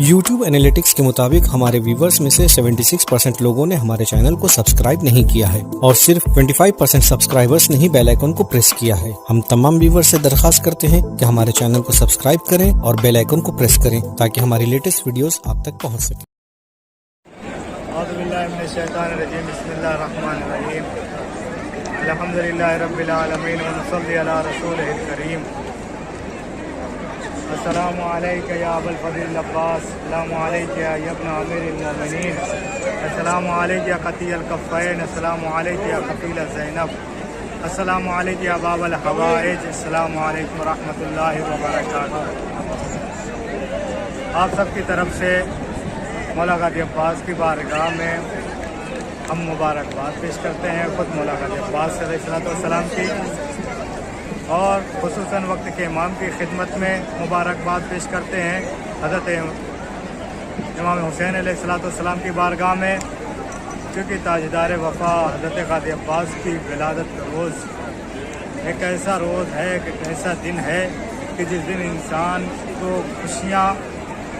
YouTube analytics کے مطابق ہمارے ویورز میں سے 76% لوگوں نے ہمارے چینل کو سبسکرائب نہیں کیا ہے اور صرف 25% سبسکرائبرز نے ہی بیل آئیکن کو پریس کیا ہے۔ ہم تمام ویورز سے درخواست کرتے ہیں کہ ہمارے چینل کو سبسکرائب کریں اور بیل آئیکن کو پریس کریں تاکہ ہماری لیٹسٹ ویڈیوز آپ تک پہنچ سکیں۔ اعوذ باللہ من الشیطان الرجیم، بسم اللہ الرحمن الرحیم، الحمدللہ رب العالمین ونصلی علی رسولہ الکریم۔ السلام علیکم یا ابا الفضل العباس، السلام علیکم یا ابن امیر المومنین، السلام علیکم یا قطیع الکفین، السلام علیکم یا قفیل زینب، السلام علیکم یا باب الحوائج، السلام علیکم ورحمۃ اللہ وبرکاتہ۔ آپ سب کی طرف سے مولا غازی عباس کی بارگاہ میں ہم مبارکباد پیش کرتے ہیں، خود مولا غازی عباس علیہ السلام کی اور خصوصاً وقت کے امام کی خدمت میں مبارکباد پیش کرتے ہیں حضرت امام حسین علیہ السلام کی بارگاہ میں، کیونکہ تاجدار وفا حضرت غازی عباس کی ولادت کا روز ایک ایسا روز ہے، ایک ایسا دن ہے کہ جس دن انسان کو خوشیاں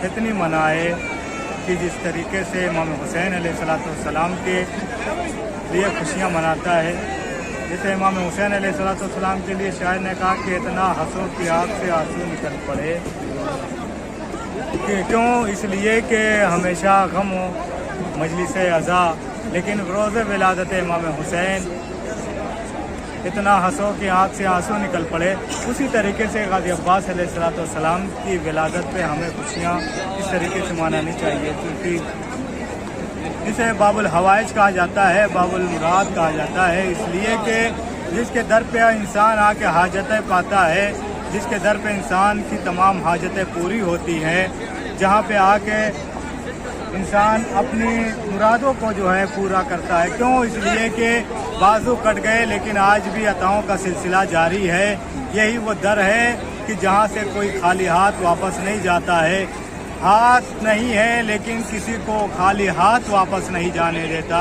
اتنی منائے کہ جس طریقے سے امام حسین علیہ السلام کے لیے خوشیاں مناتا ہے، جیسے امام حسین علیہ السلام کے لیے شاعر نے کہا کہ اتنا ہنسو کہ آنکھ سے آنسو نکل پڑے، کیوں؟ اس لیے کہ ہمیشہ غم ہو مجلس عزا، لیکن روز ولادت امام حسین اتنا ہنسو کہ آنکھ سے آنسو نکل پڑے۔ اسی طریقے سے غازی عباس علیہ السلام کی ولادت پہ ہمیں خوشیاں اس طریقے سے منانی چاہیے، کیونکہ جسے باب الحوائج کہا جاتا ہے، باب المراد کہا جاتا ہے، اس لیے کہ جس کے در پہ انسان آ کے حاجتیں پاتا ہے، جس کے در پہ انسان کی تمام حاجتیں پوری ہوتی ہیں، جہاں پہ آ کے انسان اپنی مرادوں کو جو ہے پورا کرتا ہے، کیوں؟ اس لیے کہ بازو کٹ گئے لیکن آج بھی عطاؤں کا سلسلہ جاری ہے۔ یہی وہ در ہے کہ جہاں سے کوئی خالی ہاتھ واپس نہیں جاتا ہے، ہاتھ نہیں ہے لیکن کسی کو خالی ہاتھ واپس نہیں جانے دیتا۔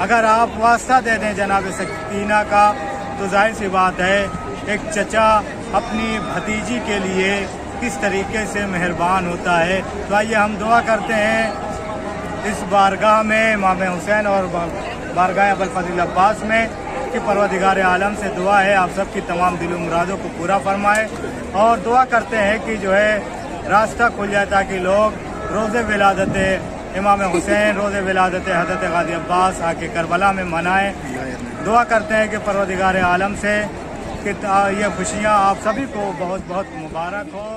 اگر آپ واسطہ دے دیں جناب سکینہ کا تو ظاہر سی بات ہے ایک چچا اپنی بھتیجی کے لیے کس طریقے سے مہربان ہوتا ہے۔ تو آئیے ہم دعا کرتے ہیں اس بارگاہ میں امام حسین اور بارگاہ ابو الفضل عباس میں کہ پروردگار عالم سے دعا ہے آپ سب کی تمام دل و مرادوں کو پورا فرمائے، اور دعا کرتے ہیں کہ جو ہے راستہ کھل جائے تاکہ لوگ روز ولادت امام حسین، روز ولادت حضرت غازی عباس آ کے کربلا میں منائیں۔ دعا کرتے ہیں کہ پروردگار عالم سے کہ یہ خوشیاں آپ سبھی کو بہت بہت مبارک ہو۔